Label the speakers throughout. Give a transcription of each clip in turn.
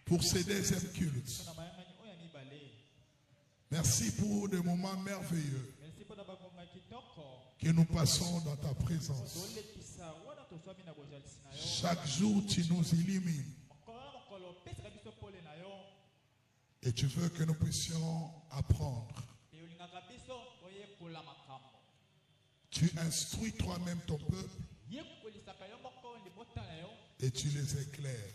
Speaker 1: pour ce deuxième culte. Merci pour des moments merveilleux que nous passons dans ta présence. Chaque jour, tu nous illumines. Et tu veux que nous puissions apprendre. Tu instruis toi-même ton peuple et tu les éclaires.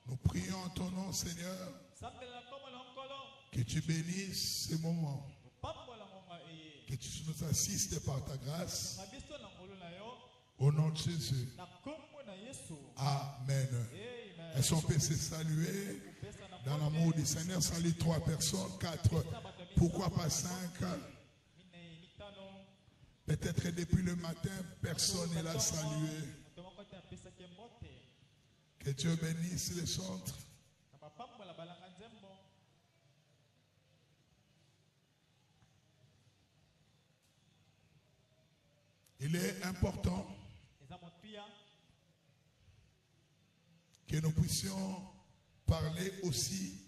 Speaker 1: Nous prions en ton nom, Seigneur, que tu bénisses ces moments, que tu nous assistes par ta grâce. Au nom de Jésus. Amen. Est-ce qu'on peut se saluer dans l'amour du Seigneur? Salut 3 personnes, 4, pourquoi pas 5? Peut-être depuis le matin, personne ne l'a salué. Que Dieu bénisse les centres. Il est important que nous puissions parler aussi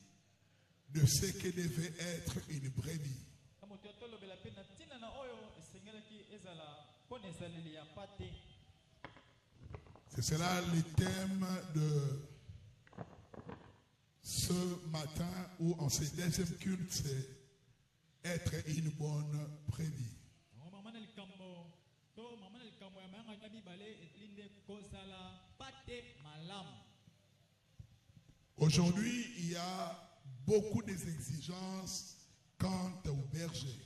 Speaker 1: de ce que devait être une brebis. C'est cela le thème de ce matin où en ce deuxième culte, c'est être une bonne brebis. Aujourd'hui, il y a beaucoup d'exigences quant au berger.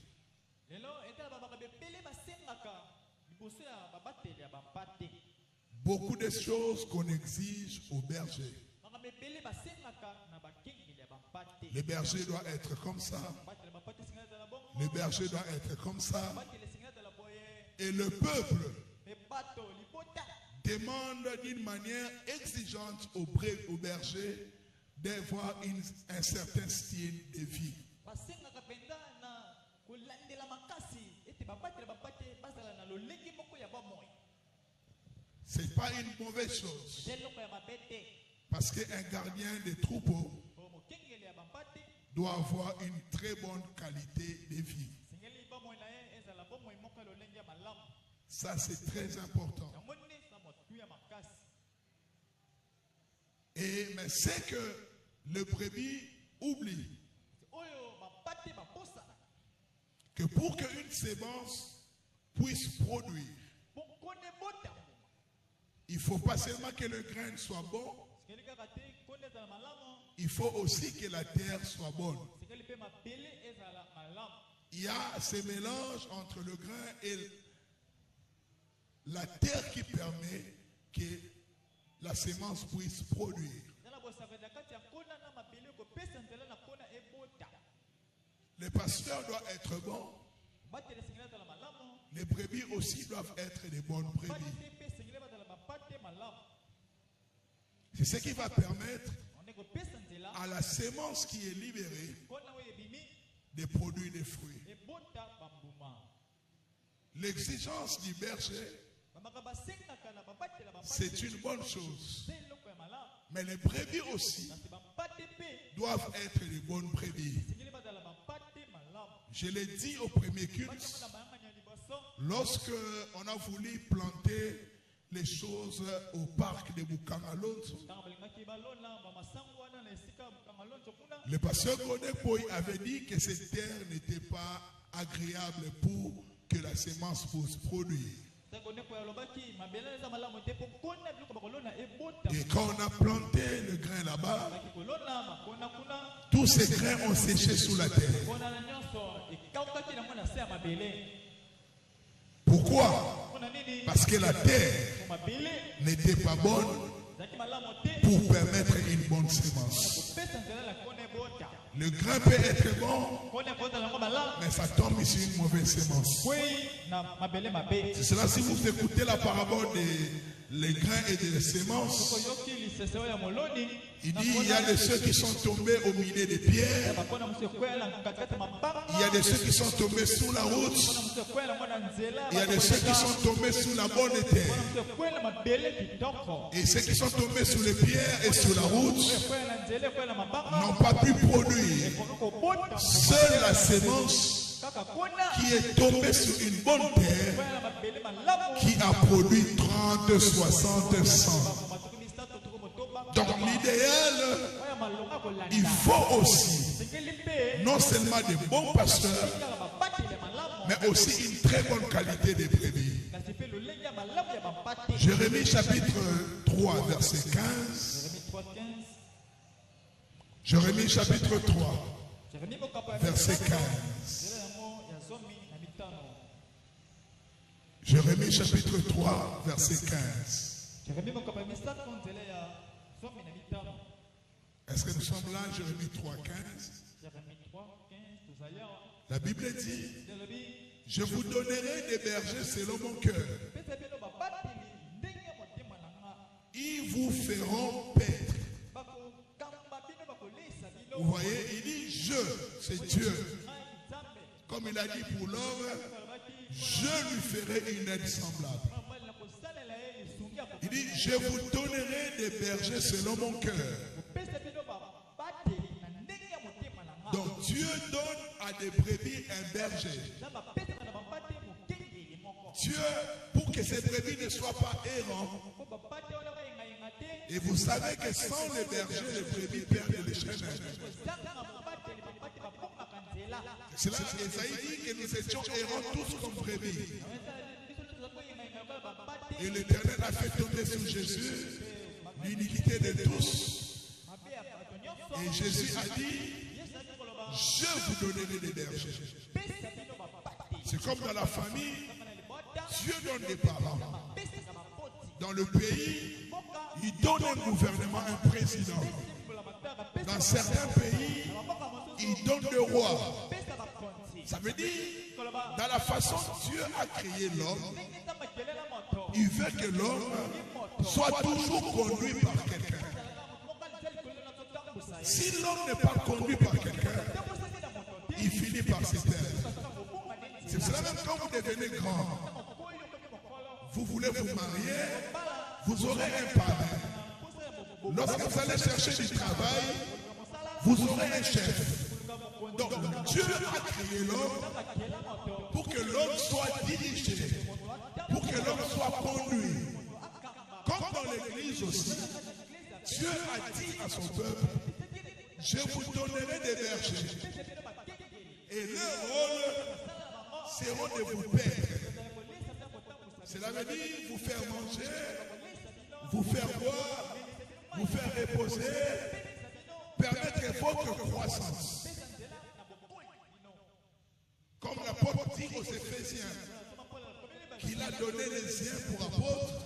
Speaker 1: Beaucoup de choses qu'on exige au berger. Le berger doit être comme ça. Le berger doit être comme ça. Et le peuple demande d'une manière exigeante au berger d'avoir un certain style de vie. Ce n'est pas une mauvaise chose. Parce qu'un gardien de troupeau doit avoir une très bonne qualité de vie. Ça, c'est très important. Mais c'est que le brebis oublie que pour qu'une sémence puisse produire, il ne faut pas seulement que le grain soit bon, il faut aussi que la terre soit bonne. Il y a ce mélange entre le grain et la terre qui permet que la sémence puisse produire. Le pasteur doit être bon. Les brebis aussi doivent être des bonnes brebis. C'est ce qui va permettre à la sémence qui est libérée de produire des fruits. L'exigence du berger, c'est une bonne chose. Mais les brebis aussi doivent être des bonnes brebis. Je l'ai dit au premier culte, lorsque on a voulu planter les choses au parc de Bukangalonzo, le pasteur Godepoy avait dit que cette terre n'était pas agréable pour que la sémence puisse produire. Et quand on a planté le grain là-bas, tous ces grains ont séché sous la terre. Pourquoi? Parce que la terre n'était pas bonne pour permettre une bonne sémence. Le grain peut être bon, mais ça tombe sur une mauvaise sémence. C'est cela, si vous écoutez la parabole les grains et des semences. Il dit il y a de ceux qui sont tombés au milieu des pierres. Il y a de ceux qui sont tombés sous la route. Il y a de ceux qui sont tombés sous la bonne terre. Et ceux qui sont tombés sous les pierres et sous la route n'ont pas pu produire. Seule la sémence qui est tombée sur une bonne terre, qui a produit 30, 60, 100. Donc l'idéal, il faut aussi non seulement des bons pasteurs, mais aussi une très bonne qualité des brebis. Jérémie chapitre 3, verset 15. Jérémie chapitre 3, verset 15. Jérémie chapitre 3, verset 15. Est-ce que nous sommes là, Jérémie 3, 15? La Bible dit, je vous donnerai des bergers selon mon cœur. Ils vous feront paître. Vous voyez, il dit je, c'est Dieu. Comme il a dit pour l'homme, je lui ferai une aide semblable. Il dit, je vous donnerai des bergers selon mon cœur. Donc Dieu donne à des brebis un berger. Dieu, pour que ces brebis ne soient pas errants. Et vous savez que sans les bergers, les brebis perdent les chênes. C'est là qu'Ésaïe dit que nous étions errants tous comme brebis. Et l'Éternel a fait tomber sur Jésus l'iniquité de tous. Et Jésus a dit, je vous donnerai des bergers. C'est comme dans la famille, Dieu donne des parents. Dans le pays, il donne un gouvernement, un président. Dans certains pays, il donne le roi. Ça veut dire, dans la façon dont Dieu a créé l'homme, il veut que l'homme soit toujours conduit par quelqu'un. Si l'homme n'est pas conduit par quelqu'un, il finit par se perdre. C'est cela même quand vous devenez grand, vous voulez vous marier, vous aurez un parrain. Lorsque vous allez chercher du travail, vous aurez un chef. Donc Dieu a créé l'homme pour que l'homme soit dirigé, pour que l'homme soit conduit. Comme dans l'église aussi, Dieu a dit à son peuple, je vous donnerai des bergers. Et leur rôle sera de vous paître. Cela veut dire vous faire manger, vous faire boire, vous faire reposer, permettre votre croissance. Comme l'apôtre dit aux Éphésiens, qu'il a donné les uns pour apôtres,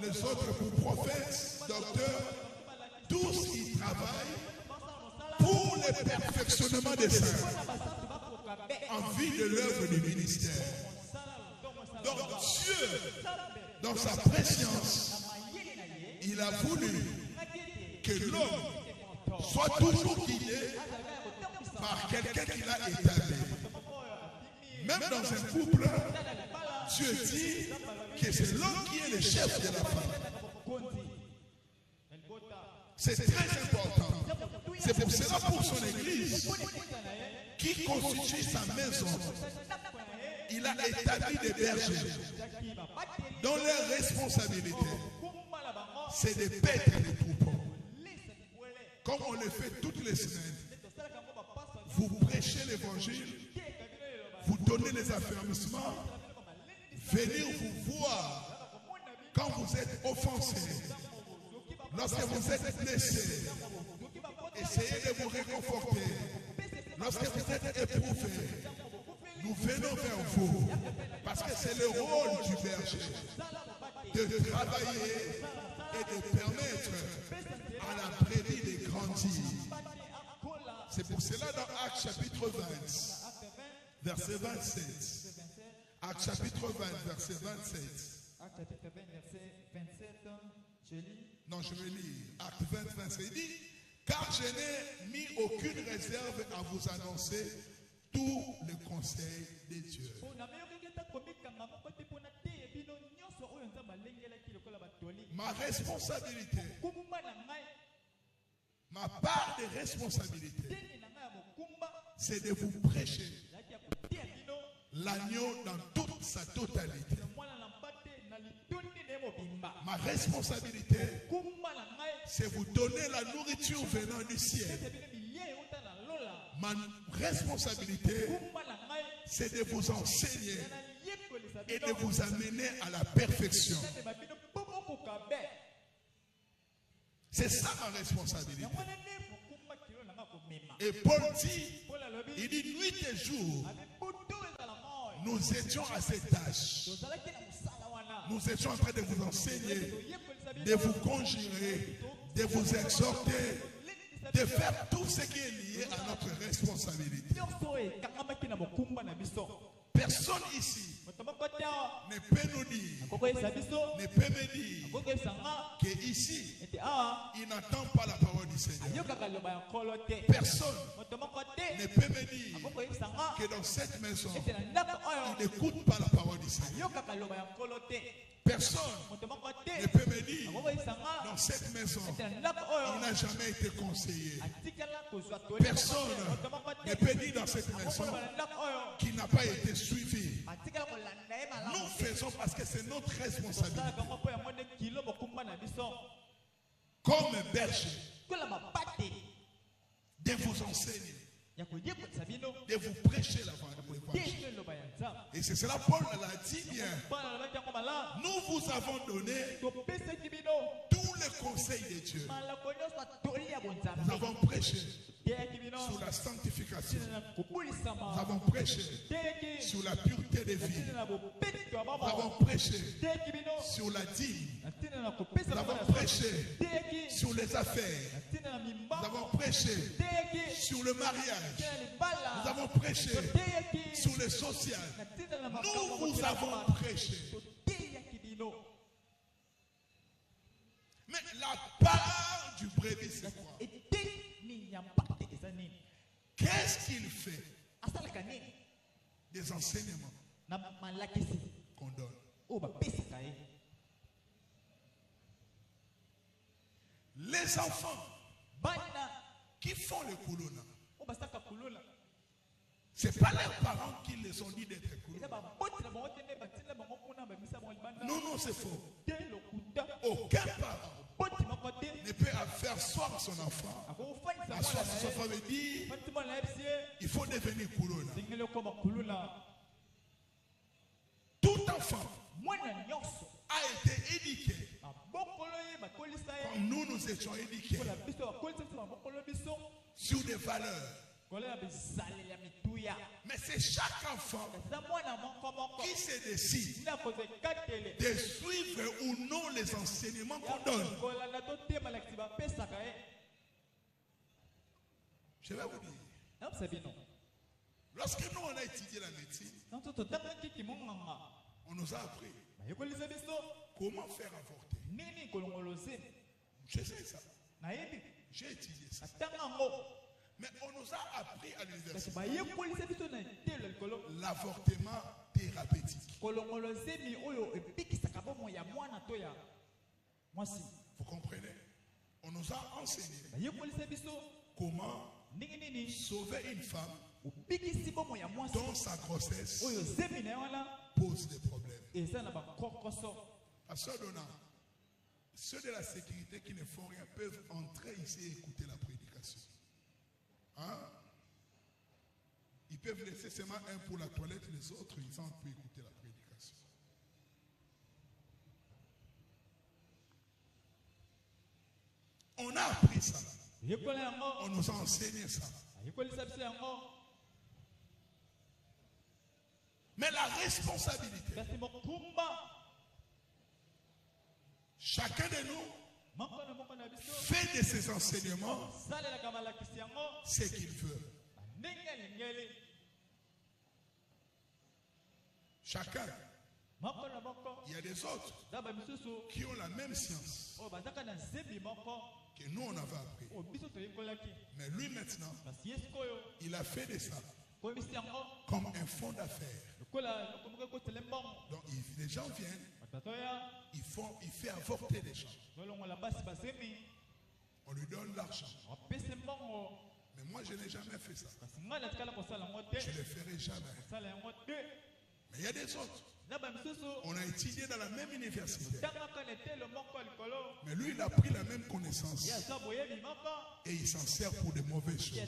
Speaker 1: les autres pour prophètes, docteurs, tous ils travaillent pour le perfectionnement des saints, en vue de l'œuvre du ministère. Donc Dieu, dans sa préscience, il a voulu que l'homme soit toujours guidé par quelqu'un qui l'a établi. Même dans un couple, Dieu dit que c'est l'homme qui est le chef de la femme. C'est très important. C'est pour cela, pour son église, qui constitue sa maison, il a établi des bergers dont leur responsabilité, c'est de paître les troupeaux. Comme on le fait toutes les semaines, vous prêchez l'évangile, vous donnez les affermissements, venir vous voir quand vous êtes offensé, lorsque vous êtes blessé, essayez de vous réconforter. Lorsque vous êtes éprouvé, nous venons vers vous, parce que c'est le rôle du berger de travailler et de permettre à la brebis de grandir. C'est pour cela dans Actes chapitre 20, verset 27. Actes chapitre 20, verset 27.
Speaker 2: chapitre 20, verset 27, je lis.
Speaker 1: Non, je vais lire. Acte 20, 27, il dit, car je n'ai mis aucune réserve à vous annoncer tous les conseils de Dieu. Ma responsabilité, ma part de responsabilité, c'est de vous prêcher l'agneau dans toute sa totalité. Ma responsabilité, c'est vous donner la nourriture venant du ciel. Ma responsabilité, c'est de vous enseigner et de vous amener à la perfection. C'est ça ma responsabilité. Et Paul dit, il dit nuit et jour, nous étions à cette tâche. Nous étions en train de vous enseigner, de vous conjurer, de vous exhorter, de faire tout ce qui est lié à notre responsabilité. Personne ici ne peut nous dire, ne peut me dire qu'ici, il n'entend pas la parole du Seigneur. Personne ne peut me dire que dans cette maison, il n'écoute pas la parole du Seigneur. Personne ne peut me dire dans cette maison, il n'a jamais été conseillé. Personne ne peut dire dans cette maison qu'il n'a pas été suivi. Nous faisons parce que c'est notre responsabilité. Comme berger, de vous enseigner, de vous prêcher l'évangile. Et c'est cela Paul l'a dit bien. Nous vous avons donné tous les conseils de Dieu. Nous avons prêché sur la sanctification. Nous avons prêché sur la pureté des vies. Nous avons prêché sur la dîme. Nous avons prêché sur les affaires. Nous avons prêché sur le mariage. Nous avons prêché sur le social. Nous vous avons prêché. Mais la part du brebis, c'est quoi? Qu'est-ce qu'il fait? Des enseignements qu'on donne. Les enfants qui font le kuluna, ce n'est pas leurs parents qui les ont dit d'être kuluna. Non, c'est faux. Aucun parent ne peut faire asseoir son enfant. Asseoir son enfant veut dire il faut devenir kuluna. Tout enfant a été éduqué comme nous étions éduqués sur des valeurs. Mais c'est chaque enfant qui se décide de suivre ou non les enseignements qu'on donne. Je vais vous dire. Lorsque nous on a étudié la médecine, on nous a appris comment faire avorter. Je sais ça. J'ai étudié ça. Mais on nous a appris à l'université l'avortement thérapeutique. Vous comprenez? On nous a enseigné comment sauver une femme dont sa grossesse pose des problèmes. Pasteur Donald, ceux de la sécurité qui ne font rien peuvent entrer ici et écouter la prédication. Hein? Ils peuvent laisser seulement un pour la toilette, les autres, ils sont pour écouter la prédication. On a appris ça. On nous a enseigné ça. Mais la responsabilité, chacun de nous fait de ces enseignements ce qu'il veut. Chacun Il y a des autres qui ont la même science que nous on avait appris. Mais lui maintenant, il a fait de ça comme un fonds d'affaires. Donc les gens viennent, il fait avorter des gens. On lui donne l'argent. Mais moi je n'ai jamais fait ça. Je ne le ferai jamais. Mais il y a des autres. On a étudié dans la même université. Mais lui, il a pris la même connaissance. Et il s'en sert pour de mauvaises choses.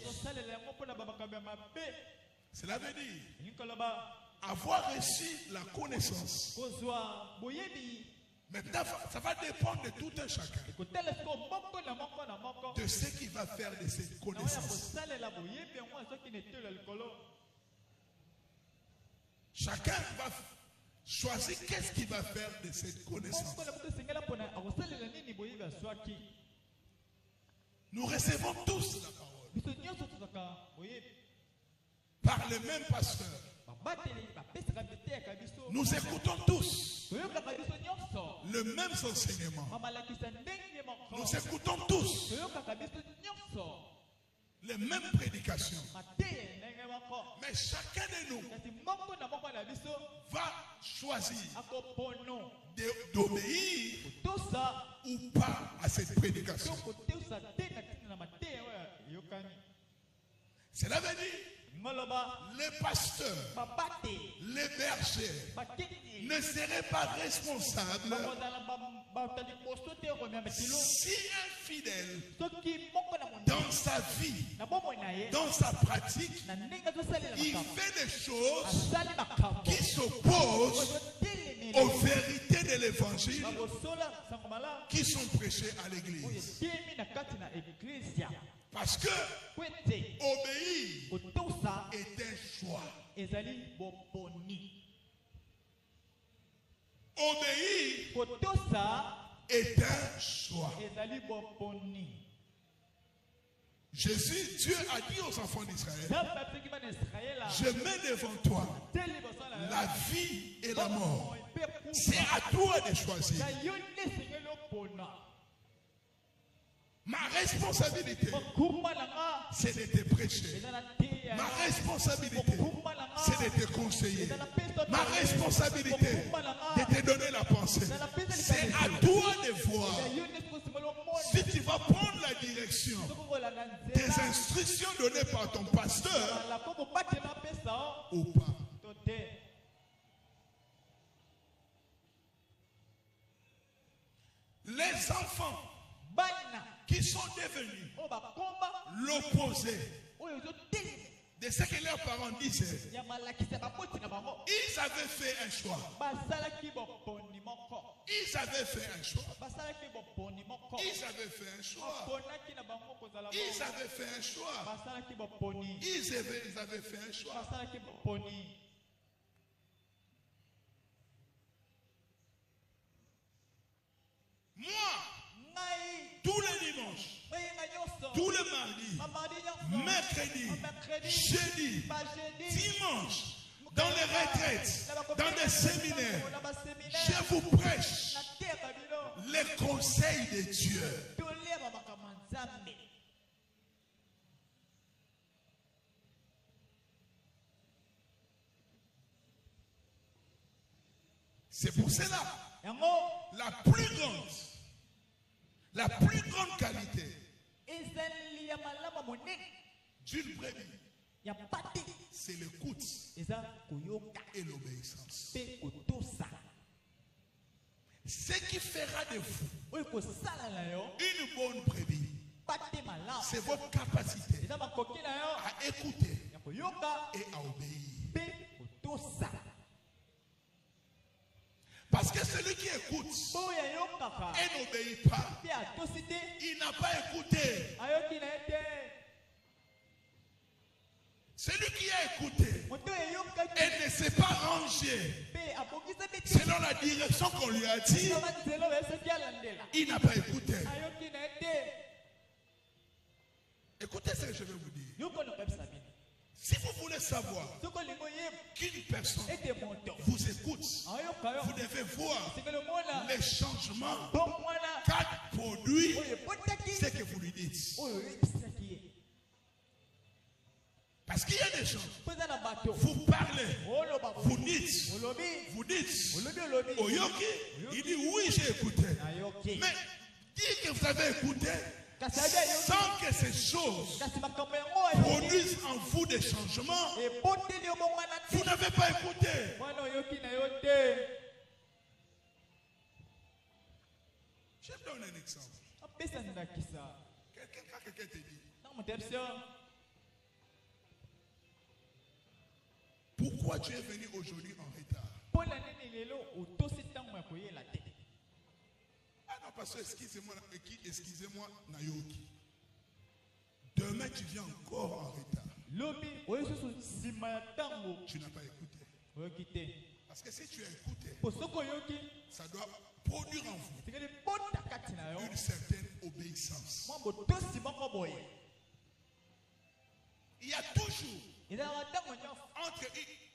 Speaker 1: Cela veut dire avoir reçu la connaissance. Maintenant, ça va dépendre de tout un chacun. De ce qu'il va faire de cette connaissance. Chacun va choisir qu'est-ce qu'il va faire de cette connaissance. Nous recevons tous la parole par le même pasteur. Nous écoutons tous le même enseignement. Nous écoutons tous les mêmes prédications. Mais chacun de nous va choisir d'obéir ou pas à cette prédication. Cela veut dire les pasteurs, les bergers ne seraient pas responsables si un fidèle dans sa vie, dans sa pratique, il fait des choses qui s'opposent aux vérités de l'évangile qui sont prêchées à l'église. Parce que obéir est un choix. Obéir est un choix. Jésus, Dieu a dit aux enfants d'Israël, je mets devant toi la vie et la mort. C'est à toi de choisir. Ma responsabilité, c'est de te prêcher. Ma responsabilité, c'est de te conseiller. Ma responsabilité, de te donner la pensée. C'est à toi de voir si tu vas prendre la direction des instructions données par ton pasteur ou pas. Les enfants qui sont devenus l'opposé de ce que leurs parents disaient, ils avaient fait un choix. Ils avaient fait un choix. Ils avaient fait un choix. Ils avaient fait un choix. Ils avaient fait un choix. Moi, tous les dimanches, tous les mardis, mercredi, jeudi, dimanche, dans les retraites, dans les séminaires, je vous prêche les conseils de Dieu. C'est pour cela, la plus grande qualité d'une brebis, c'est l'écoute et l'obéissance. Ce qui fera de vous une bonne brebis, c'est votre capacité à écouter et à obéir. Parce que celui qui écoute et n'obéit pas, il n'a pas écouté. Celui qui a écouté et ne s'est pas rangé selon la direction qu'on lui a dit, il n'a pas écouté. Écoutez ce que je vais vous dire. Si vous voulez savoir qu'une personne vous écoute, vous devez voir les changements qu'a produit ce que vous lui dites. Parce qu'il y a des gens, vous parlez, vous dites, Oyoki, il dit oui, j'ai écouté. Mais dites que vous avez écouté sans que ces choses produisent en vous des changements. Vous n'avez pas écouté. Je vous donne un exemple. Quelqu'un te dit, pourquoi tu es venu aujourd'hui en retard? Ah non, parce que excusez-moi, Nayoki. Demain, tu viens encore en retard. Tu n'as pas écouté. Parce que si tu as écouté, ça doit produire en vous une certaine obéissance. Il y a toujours entre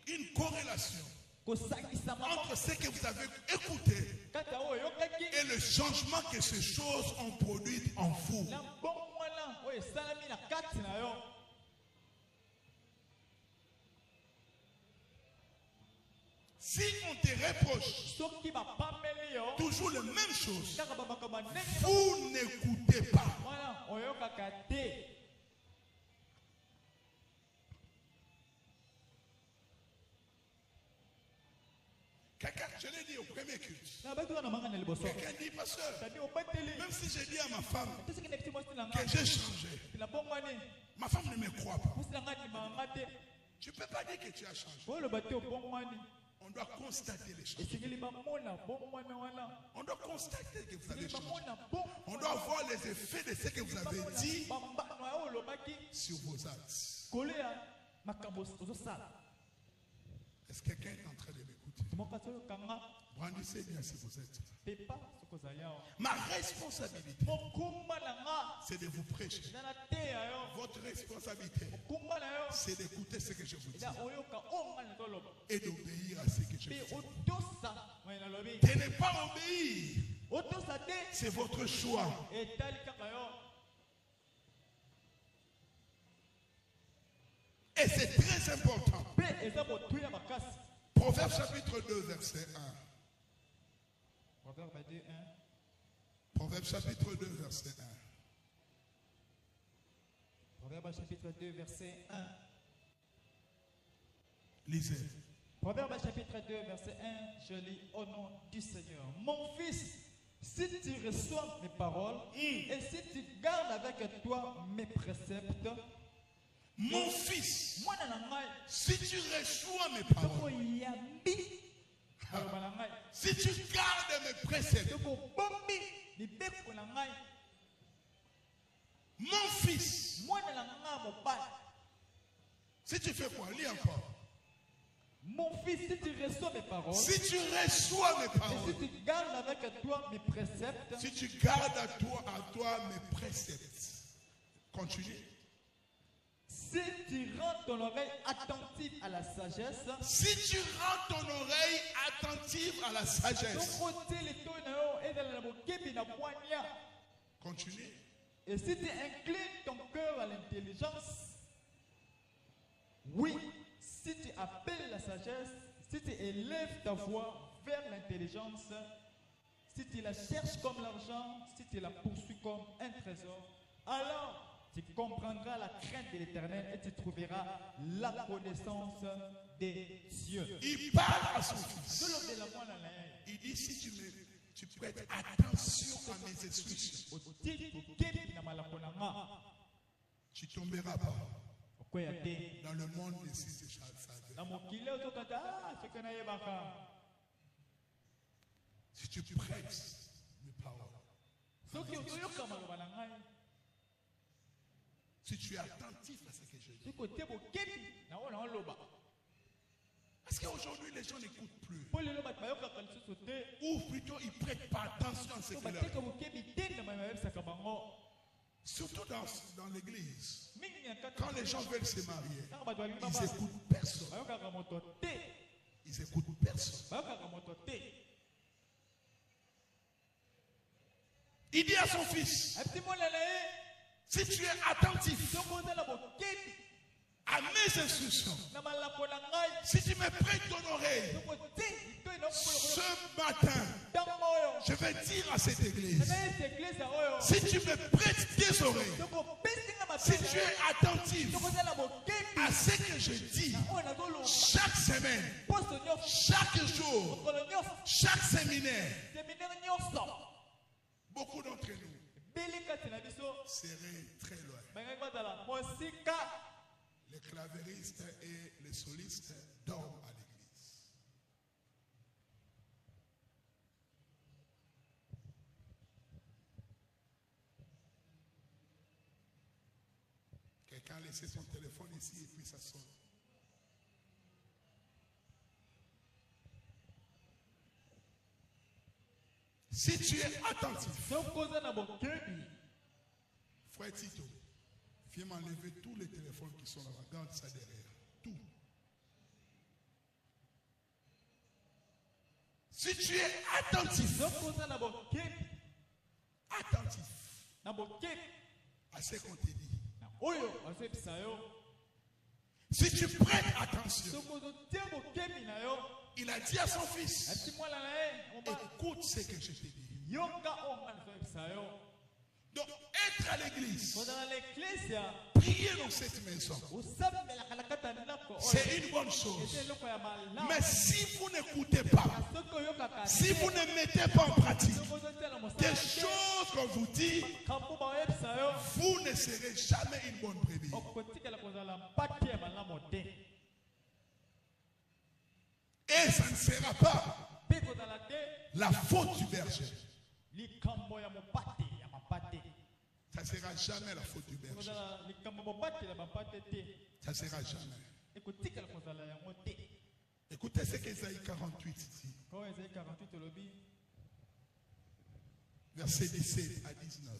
Speaker 1: une corrélation entre ce que vous avez écouté et le changement que ces choses ont produit en vous. Si on te reproche toujours les mêmes choses, vous n'écoutez pas. Quelqu'un, je l'ai dit au premier culte. Quelqu'un dit, pasteur, même si j'ai dit à ma femme que j'ai changé, ma femme ne me croit pas. Tu ne peux pas dire que tu as changé. On doit constater les choses. On doit constater que vous avez changé. On doit voir les effets de ce que vous avez dit sur vos actes. Est-ce que quelqu'un est en train de m'écouter? Brandissez bien si vous êtes. Ma responsabilité, c'est de vous prêcher. Votre responsabilité, c'est d'écouter ce que je vous dis et d'obéir à ce que je vous dis. De ne pas obéir, c'est votre choix. Et c'est très important. Proverbe chapitre 2, verset 1. Proverbe chapitre 2, verset 1.
Speaker 2: Proverbe chapitre 2, verset 1.
Speaker 1: Lisez.
Speaker 2: Proverbe chapitre 2, verset 1. Je lis au nom du Seigneur. Mon fils, si tu reçois mes paroles et si tu gardes avec toi mes préceptes,
Speaker 1: mon fils, si tu reçois mes paroles, si tu gardes mes préceptes, mon fils, si tu fais quoi? Lis encore.
Speaker 2: Mon fils, si tu reçois mes paroles,
Speaker 1: si tu reçois mes paroles,
Speaker 2: et si tu gardes avec toi mes préceptes,
Speaker 1: si tu gardes à toi mes préceptes, continue.
Speaker 2: Si tu rends ton oreille attentive à la sagesse,
Speaker 1: si tu rends ton oreille attentive à la sagesse, continue.
Speaker 2: Et si tu inclines ton cœur à l'intelligence, oui, si tu appelles la sagesse, si tu élèves ta voix vers l'intelligence, si tu la cherches comme l'argent, si tu la poursuis comme un trésor, alors tu comprendras la crainte de l'Éternel et tu trouveras la connaissance des dieux.
Speaker 1: Il parle à son fils. Il dit, si tu prêtes attention à mes instructions, tu ne tomberas pas dans le monde des six échappes. Si tu prêtes mes paroles, si tu es attentif à ce que je dis. Parce qu'aujourd'hui, les gens n'écoutent plus. Ou plutôt, ils ne prêtent pas attention à ce que leur dit. Surtout dans l'église. Quand les gens veulent se marier, ils n'écoutent personne. Ils n'écoutent personne. Il dit à son fils, si tu es attentif à mes instructions, si tu me prêtes ton oreille, ce matin, je vais dire à cette église, si tu me prêtes tes oreilles, si tu es attentif à ce que je dis chaque semaine, chaque jour, chaque séminaire, beaucoup d'entre nous seraient très loin. Les clavéristes et les solistes dorment à l'église. Quelqu'un a laissé son téléphone ici et puis ça sonne. Si tu es attentif, frère Tito, viens m'enlever tous les téléphones qui sont là-bas. Garde ça derrière. Tout. Si tu es attentif à ce qu'on te dit, si tu prêtes attention, il a dit à son fils, écoute ce que je te dis. Donc, être à l'église, prier dans cette maison, c'est une bonne chose. Mais si vous n'écoutez pas, si vous ne mettez pas en pratique des choses qu'on vous dit, vous ne serez jamais une bonne brebis. Et ça ne sera pas la faute du berger. Ça ne sera jamais la faute du berger. Ça ne sera jamais. Écoutez ce qu'Ésaïe 48 dit. Verset 17 à 19.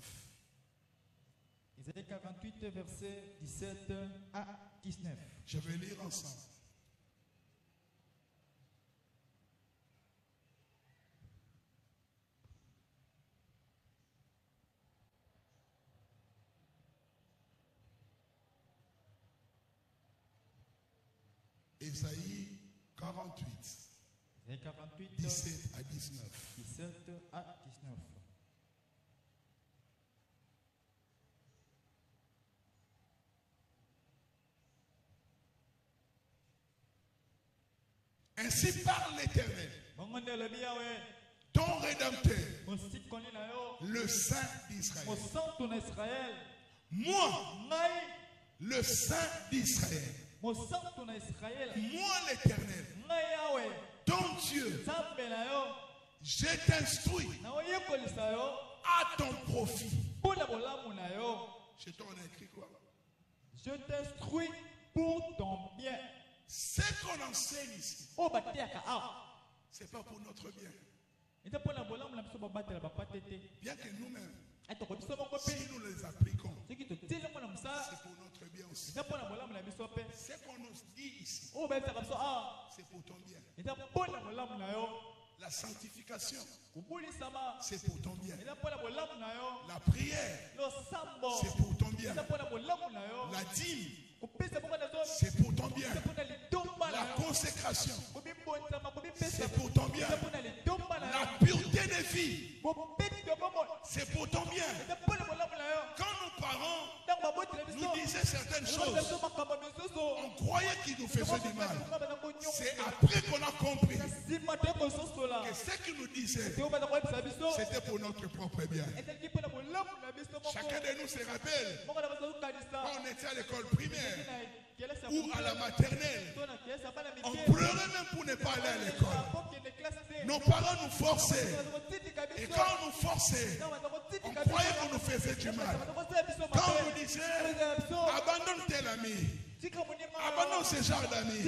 Speaker 2: Ésaïe 48, verset 17 à 19.
Speaker 1: Je vais lire ensemble. Ésaïe 48, 17 à 19.
Speaker 2: 17 à 19.
Speaker 1: Ainsi parle l'Éternel, ton Rédempteur, le Saint d'Israël. Moi, le Saint d'Israël. Moi l'Éternel, ton Dieu, je t'instruis à ton profit. Je t'en ai écrit quoi?
Speaker 2: Je t'instruis pour ton bien.
Speaker 1: Ce qu'on enseigne ici, c'est pas pour notre bien. Bien que nous-mêmes, si nous les appliquons, c'est pour notre bien aussi. Ce qu'on nous dit ici, c'est pour ton bien. La sanctification, c'est pour ton bien. La prière, c'est pour ton bien. La dîme, c'est pour ton bien. La consécration, c'est pour ton bien. La pureté des vies, c'est pour ton bien. Quand nos parents nous disaient certaines choses, on croyait qu'ils nous faisaient du mal. C'est après qu'on a compris que ce qu'ils nous disaient, c'était pour notre propre bien. Chacun de nous se rappelle, quand on était à l'école primaire ou à la maternelle, on pleurait même pour ne pas aller à l'école. Nos parents nous forçaient. Et quand on nous forçait, on croyait qu'on nous faisait du mal. Quand on nous disait, abandonne tel ami, abandonne ce genre d'amis,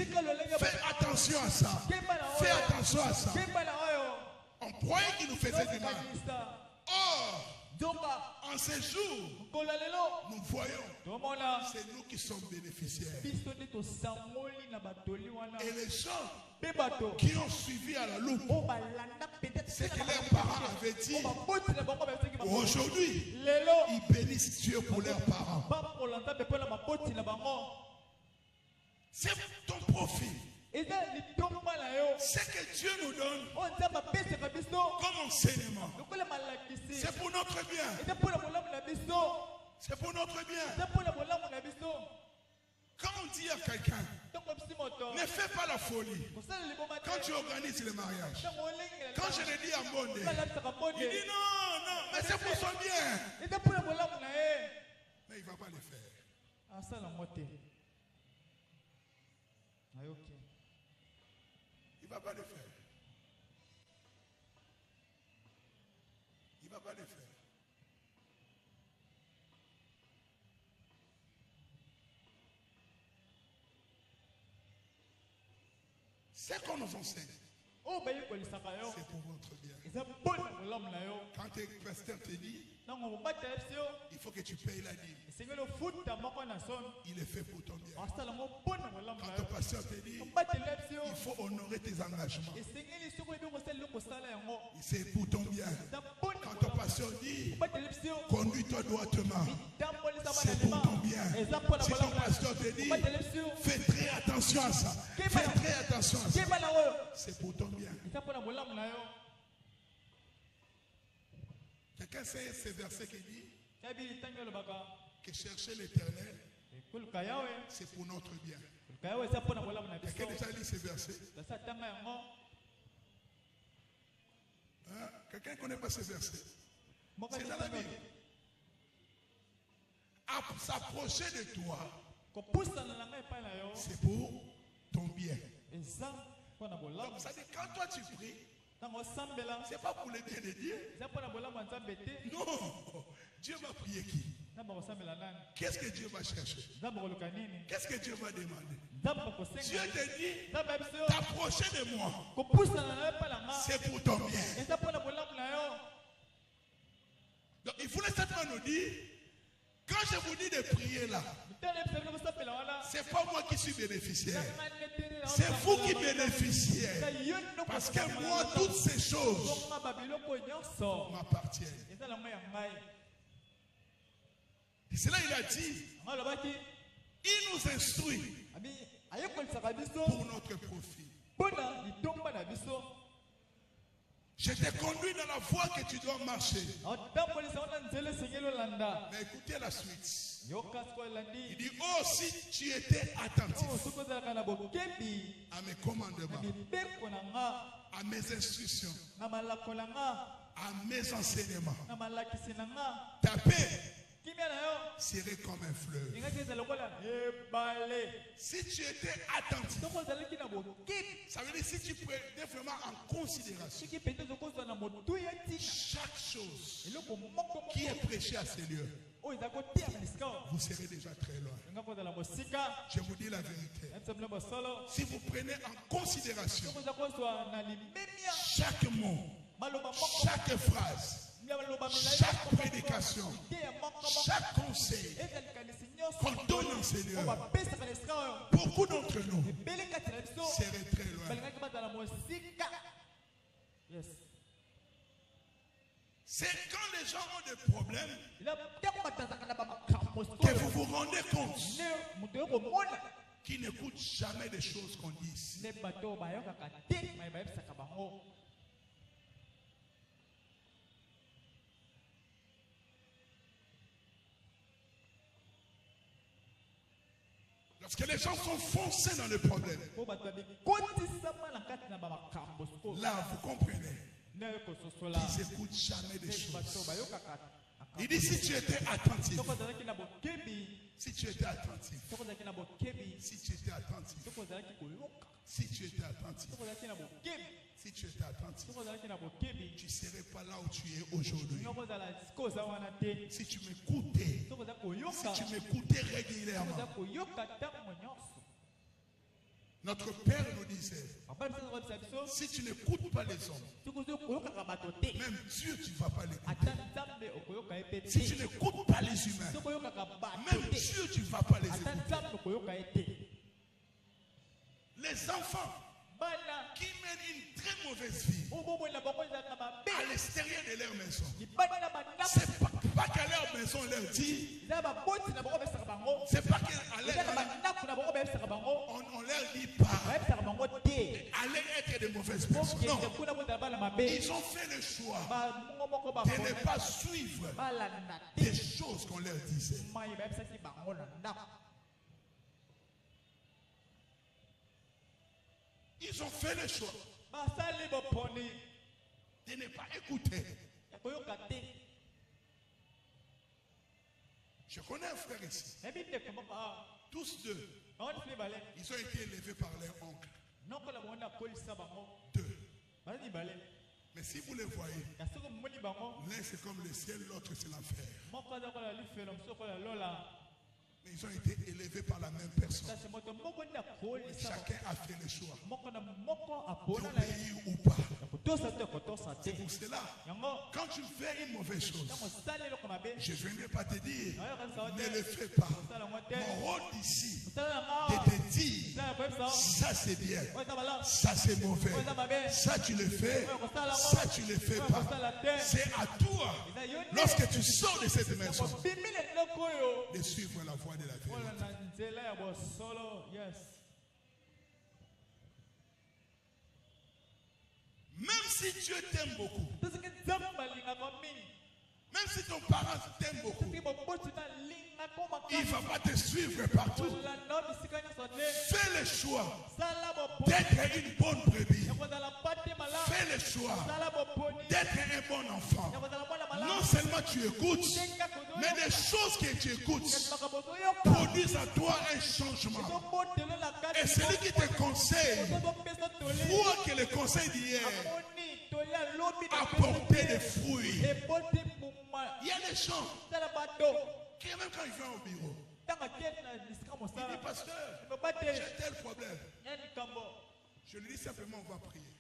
Speaker 1: fais attention à ça, fais attention à ça. On croyait qu'il nous faisait du mal. Or, En ces jours, nous voyons, c'est nous qui sommes bénéficiaires. Et les gens qui ont suivi à la loupe ce que leurs parents avaient dit, aujourd'hui, ils bénissent Dieu pour leurs parents. C'est ton profil. Ce que Dieu nous donne comme enseignement, c'est pour notre bien. C'est pour notre bien. Quand on dit à quelqu'un, ne fais pas la folie. Quand tu organises le mariage, quand je le dis à Mondé, il dit non, non, mais c'est pour son bien. Mais il ne va pas le faire. Il ne va pas le faire. Il ne va pas le faire. C'est qu'on nous enseigne. C'est pour votre bien. Quand tes pasteurs te dit, il faut que tu payes la dîme. Il est fait pour ton bien. Quand ton pasteur te dit, il faut honorer tes engagements. C'est pour ton bien. Quand ton pasteur dit, conduis-toi droitement. C'est pour ton bien. Si ton pasteur te dit, fais très attention à ça. Fais très attention à ça. C'est pour ton bien. Quelqu'un sait ce verset qui dit que chercher l'éternel, c'est pour notre bien. Quelqu'un déjà lu ce verset? Quelqu'un ne connaît pas ce verset? C'est dans la Bible. S'approcher de toi, c'est pour ton bien. Donc, ça dit quand toi tu pries, c'est pas pour le bien de Dieu. Non, Dieu va prier qui? Qu'est-ce que Dieu va chercher? Qu'est-ce que Dieu va demander? Dieu te dit t'approcher de moi, c'est pour ton bien. Donc il voulait simplement nous dire, quand je vous dis de prier là, c'est pas moi qui suis bénéficiaire, c'est vous qui bénéficiez. Parce que moi, toutes ces choses m'appartiennent. Et c'est là il a dit, il nous instruit pour notre profit. Je t'ai conduit dans la voie que tu dois marcher. Mais écoutez la suite. Il dit, oh, si tu étais attentif à mes commandements, à mes instructions, à mes enseignements, ta paix serait comme un fleuve. Si tu étais attentif, ça veut dire si tu prenais vraiment en considération chaque chose qui est prêchée à ces lieux, vous serez déjà très loin. Je vous dis la vérité. Si vous prenez en considération chaque mot, chaque phrase, chaque prédication, chaque conseil qu'on donne en ces lieux, beaucoup d'entre nous seraient très loin. C'est quand les gens ont des problèmes que vous vous rendez compte qu'ils n'écoutent jamais des choses qu'on dit. Parce que les gens sont foncés dans le problème. Là, vous comprenez qu'ils n'écoutent jamais des choses. Il dit si tu étais attentif. Si tu étais attentif. Si tu étais attentif. Si tu étais attentif. Si tu étais attentif, tu ne serais pas là où tu es aujourd'hui. Si tu m'écoutais régulièrement, Notre père nous disait, si tu n'écoutes pas les hommes, même Dieu, tu ne vas pas l'écouter. Si tu n'écoutes pas les humains, même Dieu, tu ne vas pas les écouter. Les enfants qui mènent une très mauvaise vie à l'extérieur de leur maison, c'est pas qu'à leur maison on leur dit, c'est pas qu'à leur on leur dit pas allez être de mauvaises personnes. Non, ils ont fait le choix de ne pas suivre des choses qu'on leur disait. Ils ont fait le choix de ne pas écouter. Je connais un frère ici. Tous deux. Ils ont été élevés par leur oncle. Deux. Mais si vous les voyez, l'un c'est comme le ciel, l'autre c'est l'enfer. Mais ils ont été élevés par la même personne. Chacun a fait le choix d'obéir ou pas. C'est pour cela, quand tu fais une mauvaise chose, je ne viendrai pas te dire, ne le fais pas. Mon rôle ici, de te dire, ça c'est bien, ça c'est mauvais, ça tu le fais, ça tu le fais pas. C'est à toi, lorsque tu sors de cette maison, de suivre la voie de la vérité. Même si Dieu t'aime beaucoup, même si ton parent t'aime beaucoup, il ne va pas te suivre partout. Fais le choix d'être une bonne brebis. Fais le choix d'être un bon enfant. Non seulement tu écoutes, mais les choses que tu écoutes produisent à toi un changement. Et celui qui te conseille, vois que le conseil d'hier a porté des fruits. Il y a des gens qui, même quand ils viennent au bureau, il dit, pasteur, j'ai tel problème. Je lui dis simplement, on va prier.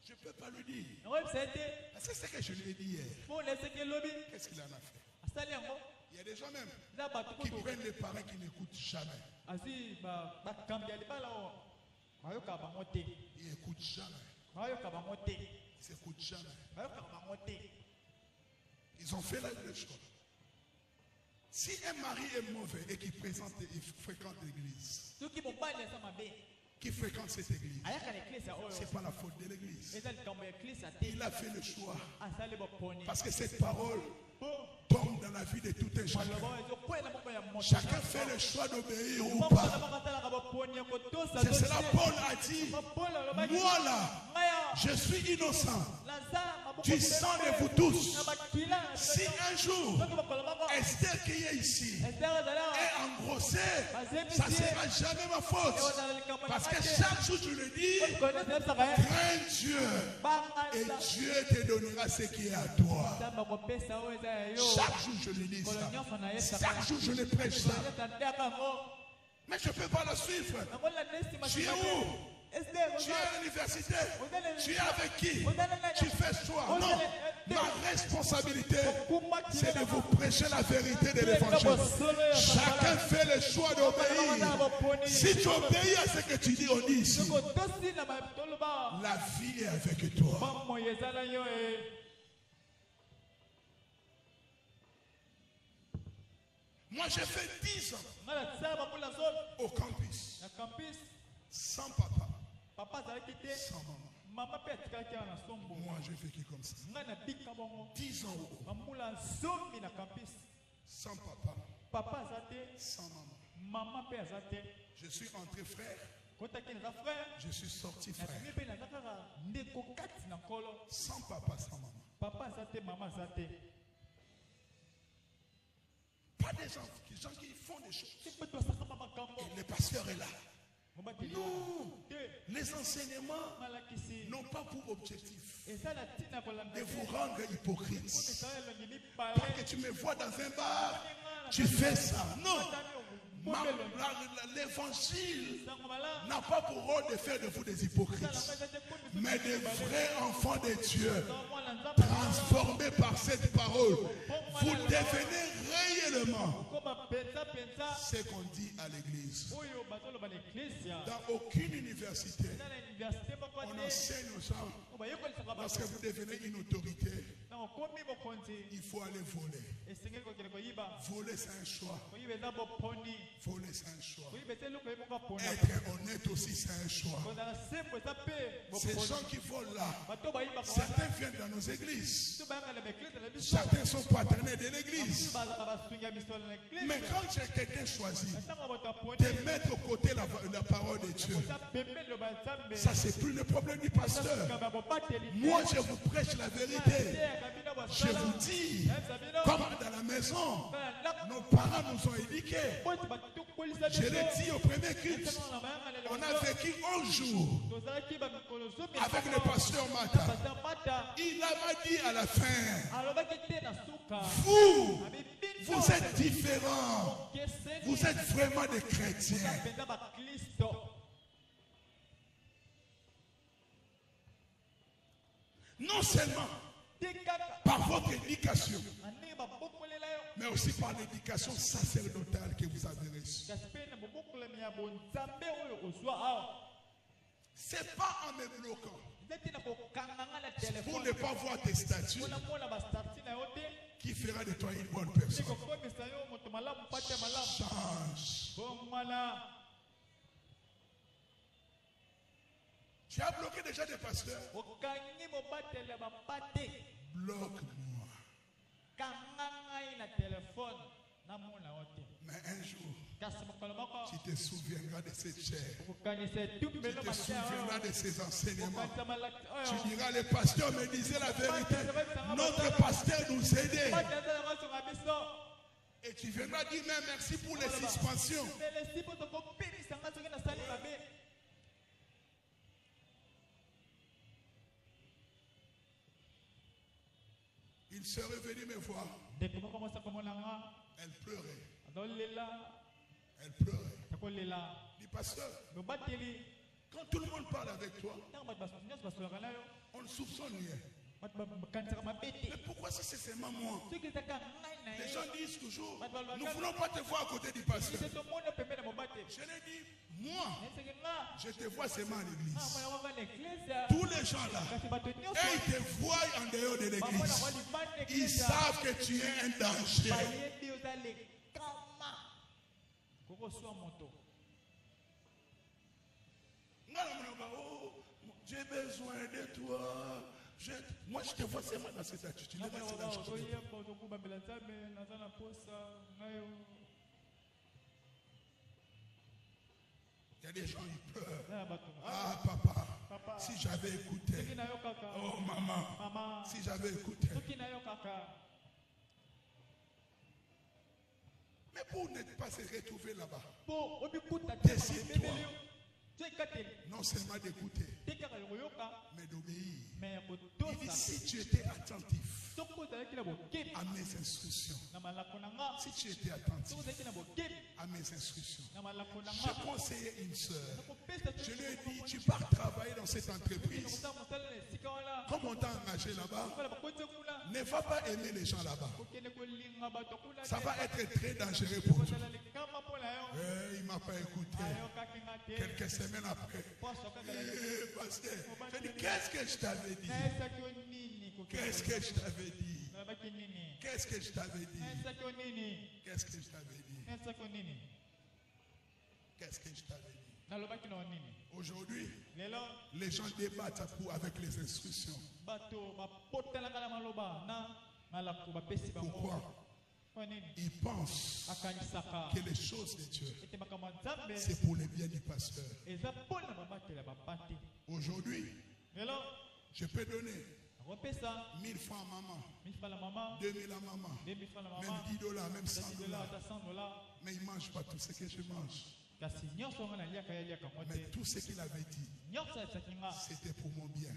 Speaker 1: Je ne peux pas lui dire. Parce que c'est ce que je lui ai dit hier. Qu'est-ce qu'il en a fait? Il y a des gens même qui prennent les parents qui n'écoutent jamais. Ils n'écoutent jamais. Ils n'écoutent jamais. Ils ont fait le choix. Si un mari est mauvais et qui fréquente l'église, qui fréquente cette église, ce n'est pas la faute de l'église. Il a fait le choix. Parce que cette parole tombe dans la vie de tout un chacun. Chacun fait le choix d'obéir ou pas. C'est cela Paul a dit. Moi là, je suis innocent du sang de vous tous. Si un jour Esther qui est ici est engrossée, ça ne sera jamais ma faute. Parce que chaque jour je le dis, crains Dieu et Dieu te donnera ce qui est à toi. Chaque jour je le dis ça. Chaque jour je le prêche ça. Mais je ne peux pas la suivre. Tu es où? Tu es à l'université. Tu es avec qui? Tu fais choix. Non. Ma responsabilité, c'est de vous prêcher la vérité de l'évangile. Chacun fait le choix d'obéir. Si tu obéis à ce que tu dis, on dit ici, la vie est avec toi. Moi, j'ai fait 10 ans au campus. Sans papa. Sans maman. Moi, j'ai vécu comme ça. 10 ans au campus. Sans papa. Sans maman. Je suis entré frère. Je suis sorti frère. Sans papa, sans maman. Pas des gens qui font des choses. Et le pasteur est là. Non, les enseignements n'ont pas pour objectif de vous rendre hypocrite. Pas que tu me vois dans un bar, tu fais ça. Non, L'évangile n'a pas pour rôle de faire de vous des hypocrites, mais des vrais enfants de Dieu, transformés par cette parole. Vous devenez réellement ce qu'on dit à l'église. Dans aucune université, on enseigne aux gens, lorsque vous devenez une autorité, il faut aller voler. Voler, c'est un choix. Voler, c'est un choix. Être honnête aussi, c'est un choix. Ces gens qui volent là, certains viennent dans nos églises. Certains sont partenaires de l'église. Mais quand quelqu'un choisit de mettre au côté la parole de Dieu, ça c'est plus le problème du pasteur. Moi je vous prêche la vérité. Je vous dis, comme dans la maison, nos parents nous ont éduqués. Je l'ai dit au premier culte, on a vécu 11 jours avec le pasteur Mata. Il m'a dit à la fin, vous êtes différents. Vous êtes vraiment des chrétiens. Non seulement par votre éducation, mais aussi par l'éducation sacerdotale que vous avez reçue. Ce n'est pas en me bloquant pour ne pas voir tes statuts qui fera de toi une bonne personne. Change. Tu as bloqué déjà des pasteurs. Bloque-moi. Mais un jour, tu te souviendras de cette chair. Tu te souviendras de ces enseignements. Tu diras, le pasteur me disait la vérité. Notre pasteur nous aidait. Et tu viendras dire, mais merci pour les suspensions. Il serait venu me voir. Elle pleurait. Elle pleurait. Dit, pasteur, quand tout le monde parle avec toi, on ne soupçonne rien. Mais pourquoi si c'est seulement moi? Les gens disent toujours, nous ne voulons pas te voir à côté du pasteur. Je l'ai dit, moi, je te vois seulement à l'église. Tous les gens là, et ils te voient en dehors de l'église. Ils savent que tu es un danger. J'ai besoin de toi. Moi, je te vois seulement dans cette attitude. Il y a des gens qui pleurent. Ah, papa, si j'avais écouté. Oh, maman, si j'avais écouté. Mais pour ne pas se retrouver là-bas, décide-toi. Non seulement d'écouter, mais d'obéir. Il dit, si tu étais attentif à mes instructions, si tu étais attentif à mes instructions, je conseillais une soeur. Je lui ai dit, tu pars travailler dans cette entreprise. Comme on t'a engagé là-bas, ne va pas aimer les gens là-bas. Ça va être très dangereux pour toi. Il ne m'a pas écouté. Quelques semaines après, pasteur, je dis, qu'est-ce que je t'avais dit? Qu'est-ce que je t'avais dit? Qu'est-ce que je t'avais dit? Qu'est-ce que je t'avais dit? Qu'est-ce que je t'avais dit? Aujourd'hui, les gens débattent avec les instructions. Pourquoi? Ils pensent que les choses de Dieu, c'est pour le bien du pasteur. Aujourd'hui, je peux donner 1000 francs à maman, 2000 à maman, même $10, même $100. Mais il ne mange pas tout ce que je mange. Mais tout ce qu'il avait dit, c'était pour mon bien.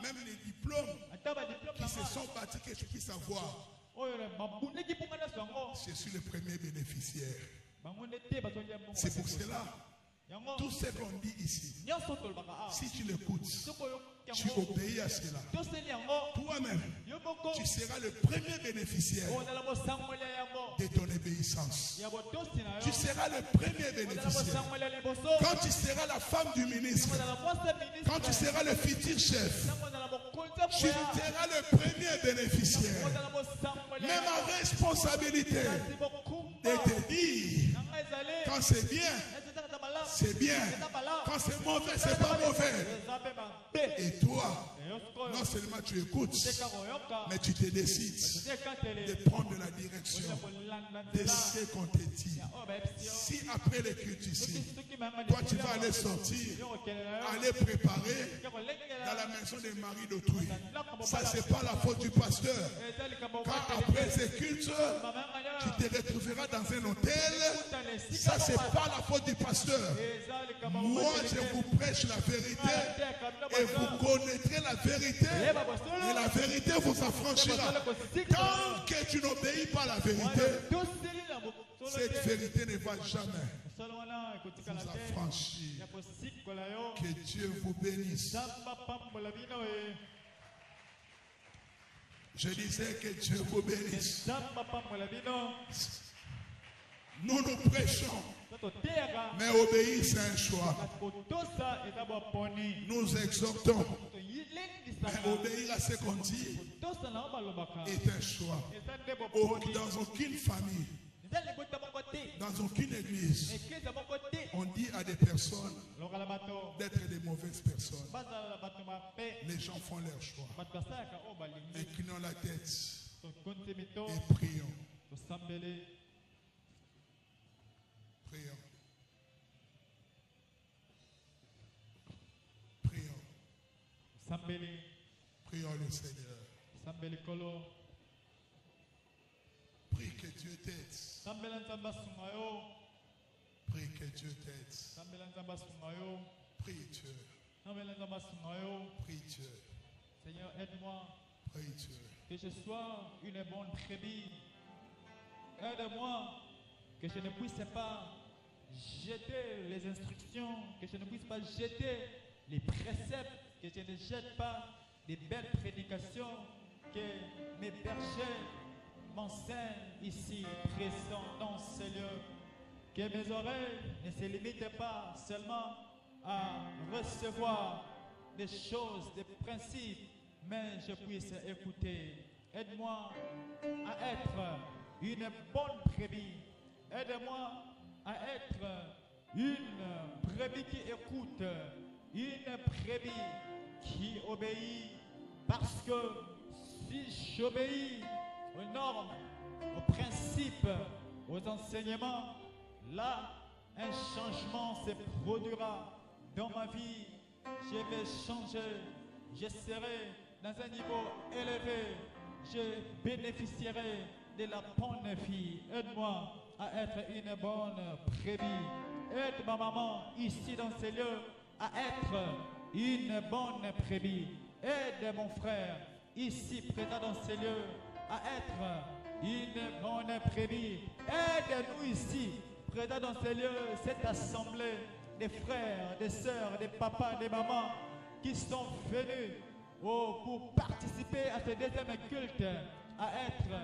Speaker 1: Même les diplômes qui se sont bâtis, que je puisse avoir, je suis le premier bénéficiaire. C'est pour cela, tout ce qu'on dit ici, si tu l'écoutes, tu obéis à cela, toi-même, tu seras le premier bénéficiaire de ton obéissance. Tu seras le premier bénéficiaire. Quand tu seras la femme du ministre, quand tu seras le futur chef, tu seras le premier bénéficiaire. Mais ma responsabilité est de dire, quand c'est bien, c'est bien. Quand c'est mauvais, c'est pas mauvais. Et toi, non seulement tu écoutes, mais tu te décides de prendre la direction de ce qu'on te dit. Si après les cultes ici, toi tu vas aller sortir, aller préparer dans la maison des maris d'autrui, ça c'est pas la faute du pasteur. Quand après ces cultes, tu te retrouveras dans un hôtel, ça c'est pas la faute du pasteur. Moi je vous prêche la vérité et vous connaîtrez la vérité et la vérité vous affranchira. Tant que tu n'obéis pas à la vérité, cette vérité ne va jamais vous affranchir. Que Dieu vous bénisse. Je disais que Dieu vous bénisse. Nous nous prêchons, mais obéir c'est un choix. Nous exhortons, mais obéir à ce qu'on dit est un choix. Dans aucune famille, dans aucune église, on dit à des personnes d'être des mauvaises personnes. Les gens font leur choix. Inclinons la tête et prions. Prions. Prions. Prions le Seigneur. Prie que Dieu t'aide. Prie que Dieu t'aide. Prie Dieu. Prie Dieu.
Speaker 2: Seigneur, aide-moi.
Speaker 1: Prie Dieu.
Speaker 2: Que je sois une bonne brebis. Aide-moi. Que je ne puisse pas jeter les instructions. Que je ne puisse pas jeter les préceptes. Que je ne jette pas des belles prédications. Que mes bergers m'enseignent ici, présents dans ce lieu. Que mes oreilles ne se limitent pas seulement à recevoir des choses, des principes, mais je puisse écouter. Aide-moi à être une bonne brebis. Aide-moi à être une brebis qui écoute, une brebis qui obéit, parce que si j'obéis aux normes, aux principes, aux enseignements, là, un changement se produira dans ma vie. Je vais changer, je serai dans un niveau élevé, je bénéficierai de la bonne vie. Aide-moi à être une bonne brebis. Aide ma maman ici dans ces lieux à être une bonne brebis. Aide mon frère ici présent dans ces lieux à être une bonne brebis. Aide-nous ici présent dans ces lieux, cette assemblée des frères, des sœurs, des papas, des mamans qui sont venus pour participer à ce deuxième culte, à être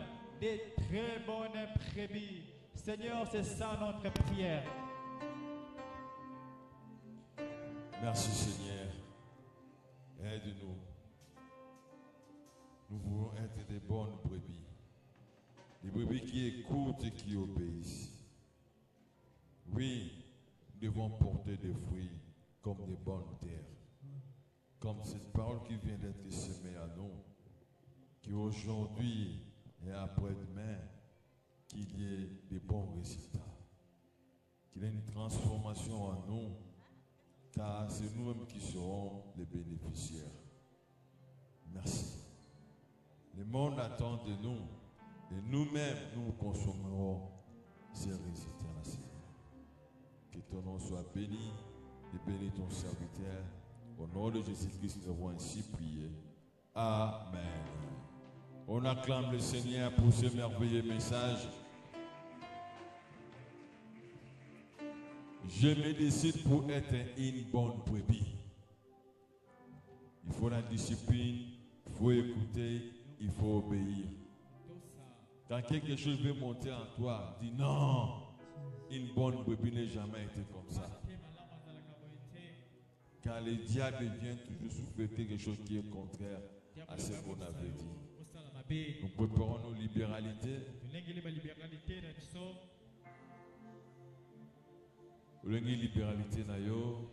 Speaker 2: des très bonnes brebis. Seigneur, c'est ça notre prière.
Speaker 3: Merci Seigneur. Aide-nous. Nous voulons être des bonnes brebis. Des brebis qui écoutent et qui obéissent. Oui, nous devons porter des fruits comme des bonnes terres. Comme cette parole qui vient d'être semée à nous. Qu'aujourd'hui et après-demain, qu'il y ait des bons résultats. Qu'il y ait une transformation en nous. Car c'est nous-mêmes qui serons les bénéficiaires. Merci. Le monde attend de nous. Et nous-mêmes, nous consommerons ces résultats. Que ton nom soit béni et bénis ton serviteur. Au nom de Jésus-Christ, nous avons ainsi prié. Amen. On acclame le Seigneur pour ce merveilleux message. Je me décide pour être une bonne brebis. Il faut la discipline, il faut écouter, il faut obéir. Quand quelque chose veut monter en toi, dis non. Une bonne brebis n'a jamais été comme ça. Car le diable vient toujours souffler quelque chose qui est contraire à ce qu'on avait dit. Nous préparons nos libéralités. Libéralité nayo.